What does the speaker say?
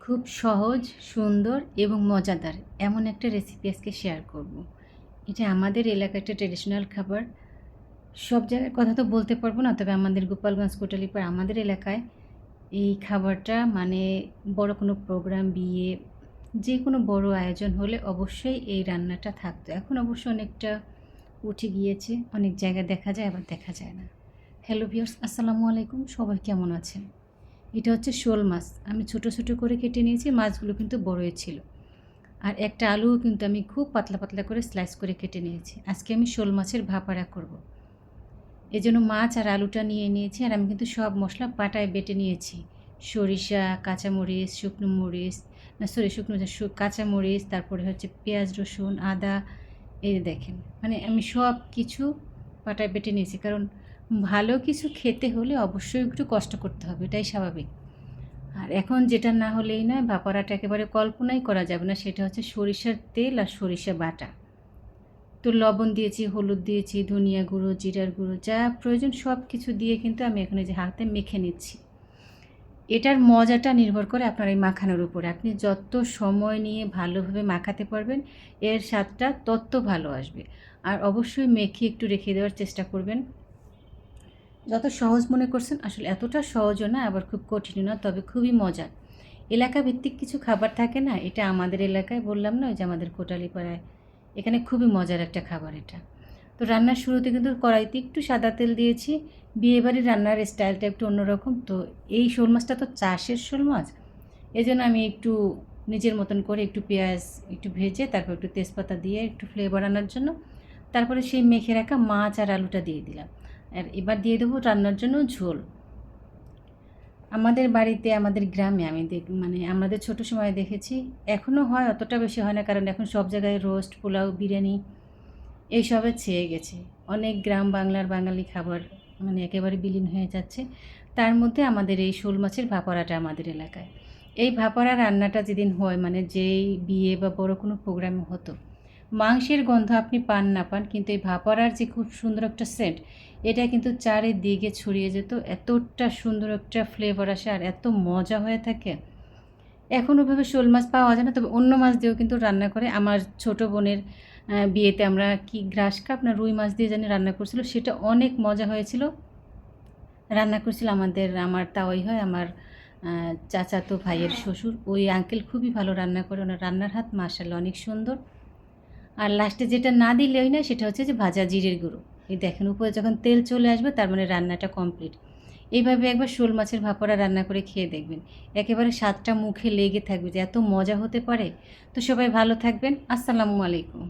খুব সহজ, সুন্দর এবং মজাদার এমন একটা রেসিপি আজকে শেয়ার করব। এটা আমাদের এলাকার একটা ট্র্যাডিশনাল খাবার। সব জায়গার কথা তো বলতে পারবো না, তবে আমাদের গোপালগঞ্জ কোটালীপাড় আমাদের এলাকায় এই খাবারটা মানে বড় কোনো প্রোগ্রাম, বিয়ে, যে কোনো বড় আয়োজন হলে অবশ্যই এই রান্নাটা থাকতো। এখন অবশ্য অনেকটা উঠে গিয়েছে, অনেক জায়গায় দেখা যায় আবার দেখা যায় না। হ্যালো ভিউয়ার্স, আসসালামু আলাইকুম। সবাই কেমন আছেন? এটা হচ্ছে শোল মাছ। আমি ছোট ছোট করে কেটে নিয়েছি, মাছগুলো কিন্তু বড়ই ছিল। আর একটা আলুও কিন্তু আমি খুব পাতলা পাতলা করে স্লাইস করে কেটে নিয়েছি। আজকে আমি শোল মাছের ভাপাড়া করব। এজন্য মাছ আর আলুটা নিয়ে নিয়েছি, আর আমি কিন্তু সব মশলা পাটায় বেটে নিয়েছি। সরিষা, কাঁচামরিচ, শুকনো মরিচ, না সরি শুকনো কাঁচামরিচ, তারপরে হচ্ছে পেঁয়াজ, রসুন, আদা। এই যে দেখেন, মানে আমি সব কিছু পাটায় বেটে নিয়েছি, কারণ ভালো কিছু খেতে হলে অবশ্যই একটু কষ্ট করতে হবে, এটাই স্বাভাবিক। আর এখন যেটা না হলেই নয়, ভাপাড়াটা একেবারে কল্পনাই করা যাবে না, সেটা হচ্ছে সরিষার তেল আর সরিষা বাটা। তো লবণ দিয়েছি, হলুদ দিয়েছি, ধনিয়া গুঁড়ো, জিরার গুঁড়ো, যা প্রয়োজন সব কিছু দিয়ে কিন্তু আমি এখন এই যে হাতে মেখে নিচ্ছি। এটার মজাটা নির্ভর করে আপনার এই মাখানোর উপরে। আপনি যত সময় নিয়ে ভালোভাবে মাখাতে পারবেন, এর স্বাদটা তত ভালো আসবে। আর অবশ্যই মেখে একটু রেখে দেওয়ার চেষ্টা করবেন। যত সহজ মনে করছেন, আসলে এতটা সহজও না, আবার খুব কঠিনও না, তবে খুবই মজার। এলাকা ভিত্তিক কিছু খাবার থাকে না, এটা আমাদের এলাকায় বললাম না, ওই যে আমাদের কোটালীপাড়ায়, এখানে খুবই মজার একটা খাবার এটা। তো রান্নার শুরুতে কিন্তু কড়াইতে একটু সাদা তেল দিয়েছি। বিয়েবাড়ির রান্নার স্টাইলটা একটু অন্যরকম। তো এই শোল মাছটা তো চাষের শোল মাছ, এই জন্য আমি একটু নিজের মতন করে একটু পেঁয়াজ একটু ভেজে, তারপর একটু তেজপাতা দিয়ে একটু ফ্লেভার আনার জন্য, তারপরে সেই মেখে রাখা মাছ আর আলুটা দিয়ে দিলাম। আর এবার দিয়ে দেবো রান্নার জন্য ঝোল। আমাদের বাড়িতে, আমাদের গ্রামে আমি মানে আমাদের ছোট সময়ে দেখেছি, এখনও হয়, অতটা বেশি হয় না, কারণ এখন সব জায়গায় রোস্ট, পোলাও, বিরিয়ানি এইসবে ছেয়ে গেছে। অনেক গ্রাম বাংলার বাঙালি খাবার মানে একেবারে বিলীন হয়ে যাচ্ছে। তার মধ্যে আমাদের এই শোল মাছের ভাপাড়াটা আমাদের এলাকায়। এই ভাপাড়া রান্নাটা যেদিন হয়, মানে যেই বিয়ে বা বড় কোনো প্রোগ্রাম হতো, মাংসের গন্ধ আপনি পান না পান, কিন্তু এই ভাপাড়ার যে খুব সুন্দর একটা সেন্ট, এটা কিন্তু চারিদিকে ছড়িয়ে যেত। এতটা সুন্দর একটা ফ্লেভার আসে আর এত মজা হয়ে থাকে। এখন ওভাবে শোল মাছ পাওয়া যায় না, তবে অন্য মাছ দিয়েও কিন্তু রান্না করে। আমার ছোট বোনের বিয়েতে আমরা কি গ্রাস কাপ না রুই মাছ দিয়ে জানি রান্না করছিল, সেটা অনেক মজা হয়েছিল। রান্না করছিল আমার তাওই হয়, আমার চাচাতো ভাইয়ের শ্বশুর, ওই আঙ্কেল খুবই ভালো রান্না করে, ওনার রান্নার হাত মাশাআল্লাহ অনেক সুন্দর। আর লাস্টে যেটা না দিলেই না, সেটা হচ্ছে যে ভাজা জিরের গুঁড়ো। এই দেখেন, উপরে যখন তেল চলে আসবে, তার মানে রান্নাটা কমপ্লিট। এইভাবে একবার শোল মাছের ভাপড়া রান্না করে খেয়ে দেখবেন, একেবারে স্বাদটা মুখে লেগে থাকবে যে এত মজা হতে পারে। তো সবাই ভালো থাকবেন। আসসালামু আলাইকুম।